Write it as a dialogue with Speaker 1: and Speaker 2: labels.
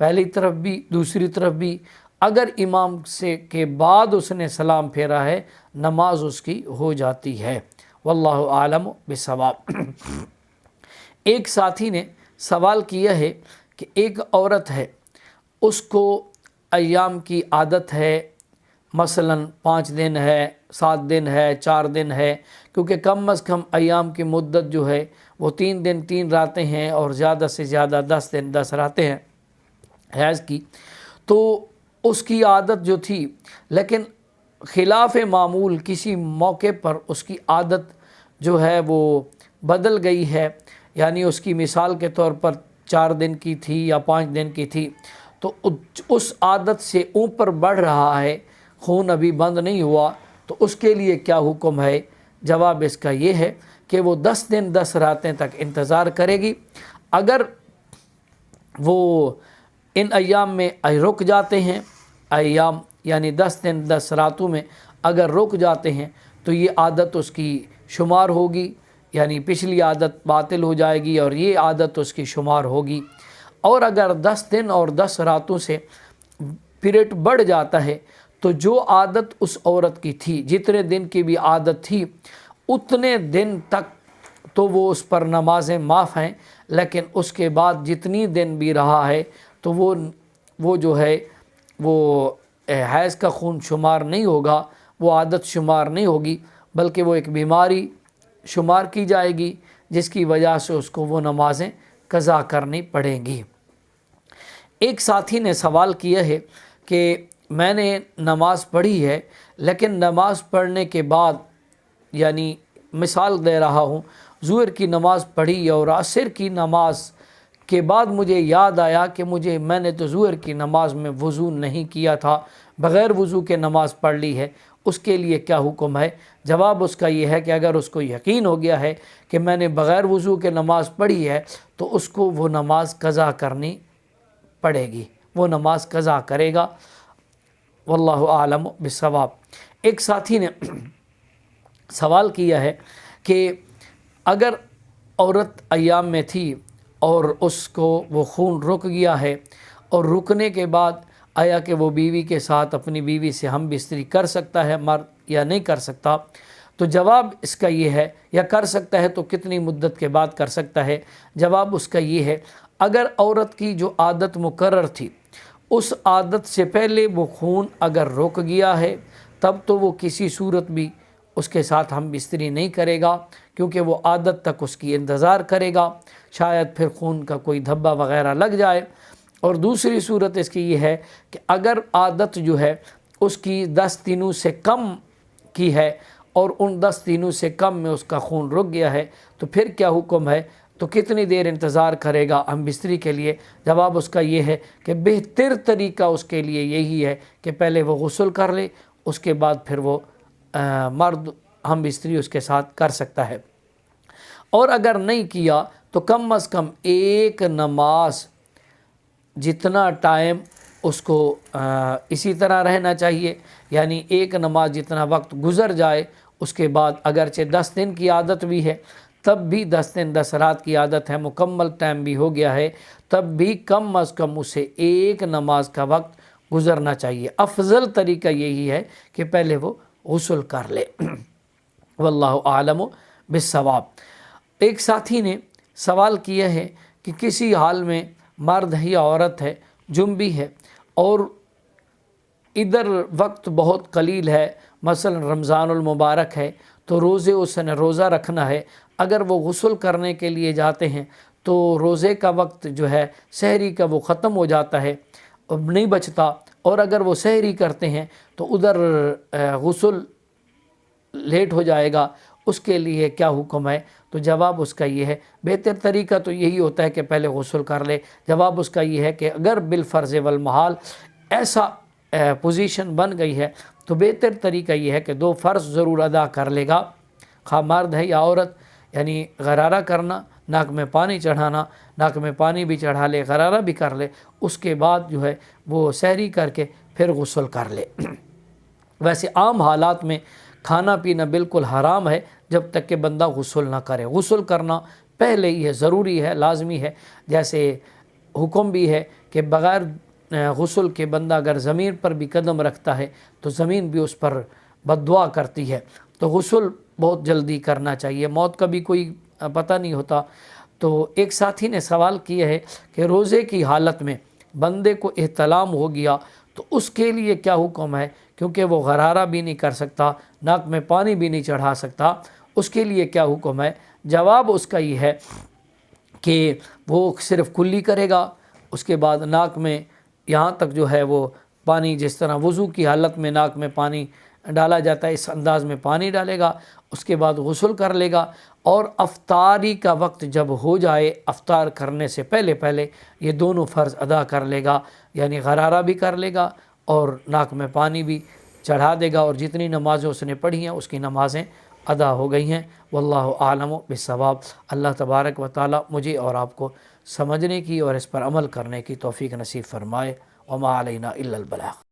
Speaker 1: پہلی طرف بھی دوسری طرف بھی، اگر امام سے کے بعد اس نے سلام پھیرا ہے نماز اس کی ہو جاتی ہے۔ واللہ عالم بالصواب۔ ایک ساتھی نے سوال کیا ہے کہ ایک عورت ہے، اس کو ایام کی عادت ہے، مثلاً 5 دن ہے، 7 دن ہے، 4 دن ہے، کیونکہ کم از کم ایام کی مدت جو ہے وہ 3 دن 3 راتیں ہیں، اور زیادہ سے زیادہ 10 دن 10 راتیں ہیں حیض کی۔ تو اس کی عادت جو تھی، لیکن خلاف معمول کسی موقع پر اس کی عادت جو ہے وہ بدل گئی ہے، یعنی اس کی مثال کے طور پر 4 دن کی تھی یا 5 دن کی تھی، تو اس عادت سے اوپر بڑھ رہا ہے، خون ابھی بند نہیں ہوا، تو اس کے لیے کیا حکم ہے؟ جواب اس کا یہ ہے کہ وہ 10 دن 10 راتیں تک انتظار کرے گی۔ اگر وہ ان ایام میں رک جاتے ہیں، ایام یعنی 10 دن 10 راتوں میں اگر رک جاتے ہیں تو یہ عادت اس کی شمار ہوگی، یعنی پچھلی عادت باطل ہو جائے گی اور یہ عادت اس کی شمار ہوگی۔ اور اگر 10 دن اور 10 راتوں سے پیریڈ بڑھ جاتا ہے تو جو عادت اس عورت کی تھی، جتنے دن کی بھی عادت تھی اتنے دن تک تو وہ اس پر نمازیں معاف ہیں، لیکن اس کے بعد جتنی دن بھی رہا ہے تو وہ جو ہے وہ حیض کا خون شمار نہیں ہوگا، وہ عادت شمار نہیں ہوگی، بلکہ وہ ایک بیماری شمار کی جائے گی، جس کی وجہ سے اس کو وہ نمازیں قضا کرنی پڑیں گی۔ ایک ساتھی نے سوال کیا ہے کہ میں نے نماز پڑھی ہے، لیکن نماز پڑھنے کے بعد، یعنی مثال دے رہا ہوں، ظہر کی نماز پڑھی اور عصر کی نماز کے بعد مجھے یاد آیا کہ میں نے تو ظہر کی نماز میں وضو نہیں کیا تھا، بغیر وضو کے نماز پڑھ لی ہے، اس کے لیے کیا حکم ہے؟ جواب اس کا یہ ہے کہ اگر اس کو یقین ہو گیا ہے کہ میں نے بغیر وضو کے نماز پڑھی ہے تو اس کو وہ نماز قضا کرنی پڑے گی، وہ نماز قضا کرے گا۔ واللہ اعلم بالصواب۔ ایک ساتھی نے سوال کیا ہے کہ اگر عورت ایام میں تھی اور اس کو وہ خون رک گیا ہے، اور رکنے کے بعد آیا کہ وہ بیوی کے ساتھ اپنی بیوی سے ہم بستری کر سکتا ہے مرد یا نہیں کر سکتا؟ تو جواب اس کا یہ ہے، یا کر سکتا ہے تو کتنی مدت کے بعد کر سکتا ہے؟ جواب اس کا یہ ہے، اگر عورت کی جو عادت مقرر تھی اس عادت سے پہلے وہ خون اگر رک گیا ہے تب تو وہ کسی صورت بھی اس کے ساتھ ہم بستری نہیں کرے گا، کیونکہ وہ عادت تک اس کی انتظار کرے گا، شاید پھر خون کا کوئی دھبا وغیرہ لگ جائے۔ اور دوسری صورت اس کی یہ ہے کہ اگر عادت جو ہے اس کی 10 دنوں سے کم کی ہے اور ان 10 دنوں سے کم میں اس کا خون رک گیا ہے تو پھر کیا حکم ہے؟ تو کتنی دیر انتظار کرے گا ہم بستری کے لیے؟ جواب اس کا یہ ہے کہ بہتر طریقہ اس کے لیے یہی ہے کہ پہلے وہ غسل کر لے، اس کے بعد پھر وہ مرد ہم بستری اس کے ساتھ کر سکتا ہے۔ اور اگر نہیں کیا تو کم از کم ایک نماز جتنا ٹائم اس کو اسی طرح رہنا چاہیے، یعنی ایک نماز جتنا وقت گزر جائے اس کے بعد، اگرچہ 10 دن کی عادت بھی ہے تب بھی 10 دن 10 رات کی عادت ہے، مکمل ٹائم بھی ہو گیا ہے، تب بھی کم از کم اسے ایک نماز کا وقت گزرنا چاہیے۔ افضل طریقہ یہی ہے کہ پہلے وہ غسل کر لے۔ واللہ اعلم بالصواب۔ ایک ساتھی نے سوال کیا ہے کہ کسی حال میں مرد ہے یا عورت ہے، جنبی ہے، اور ادھر وقت بہت قلیل ہے، مثلا رمضان المبارک ہے، تو روزے اس نے روزہ رکھنا ہے، اگر وہ غسل کرنے کے لیے جاتے ہیں تو روزے کا وقت جو ہے سحری کا وہ ختم ہو جاتا ہے، اب نہیں بچتا، اور اگر وہ سحری کرتے ہیں تو ادھر غسل لیٹ ہو جائے گا، اس کے لیے کیا حکم ہے؟ تو جواب اس کا یہ ہے، بہتر طریقہ تو یہی ہوتا ہے کہ پہلے غسل کر لے۔ جواب اس کا یہ ہے کہ اگر بالفرض والمحال ایسا پوزیشن بن گئی ہے تو بہتر طریقہ یہ ہے کہ 2 فرض ضرور ادا کر لے گا، خواہ مرد ہے یا عورت، یعنی غرارہ کرنا، ناک میں پانی چڑھانا، ناک میں پانی بھی چڑھا لے، غرارہ بھی کر لے، اس کے بعد جو ہے وہ سحری کر کے پھر غسل کر لے۔ ویسے عام حالات میں کھانا پینا بالکل حرام ہے جب تک کہ بندہ غسل نہ کرے۔ غسل کرنا پہلے ہی ہے، ضروری ہے، لازمی ہے، جیسے حکم بھی ہے کہ بغیر غسل کے بندہ اگر زمین پر بھی قدم رکھتا ہے تو زمین بھی اس پر بد دعا کرتی ہے۔ تو غسل بہت جلدی کرنا چاہیے، موت کا بھی کوئی پتہ نہیں ہوتا۔ تو ایک ساتھی نے سوال کیا ہے کہ روزے کی حالت میں بندے کو احتلام ہو گیا تو اس کے لیے کیا حکم ہے، کیونکہ وہ غرارہ بھی نہیں کر سکتا، ناک میں پانی بھی نہیں چڑھا سکتا، اس کے لیے کیا حکم ہے؟ جواب اس کا یہ ہے کہ وہ صرف کلی کرے گا، اس کے بعد ناک میں یہاں تک جو ہے وہ پانی، جس طرح وضو کی حالت میں ناک میں پانی ڈالا جاتا ہے اس انداز میں پانی ڈالے گا، اس کے بعد غسل کر لے گا، اور افطاری کا وقت جب ہو جائے افطار کرنے سے پہلے یہ دونوں فرض ادا کر لے گا، یعنی غرارہ بھی کر لے گا اور ناک میں پانی بھی چڑھا دے گا، اور جتنی نمازیں اس نے پڑھی ہیں اس کی نمازیں ادا ہو گئی ہیں۔ واللہ اعلم بالصواب۔ اللہ تبارک و تعالی مجھے اور آپ کو سمجھنے کی اور اس پر عمل کرنے کی توفیق نصیب فرمائے۔ وما علینا الا البلاغ۔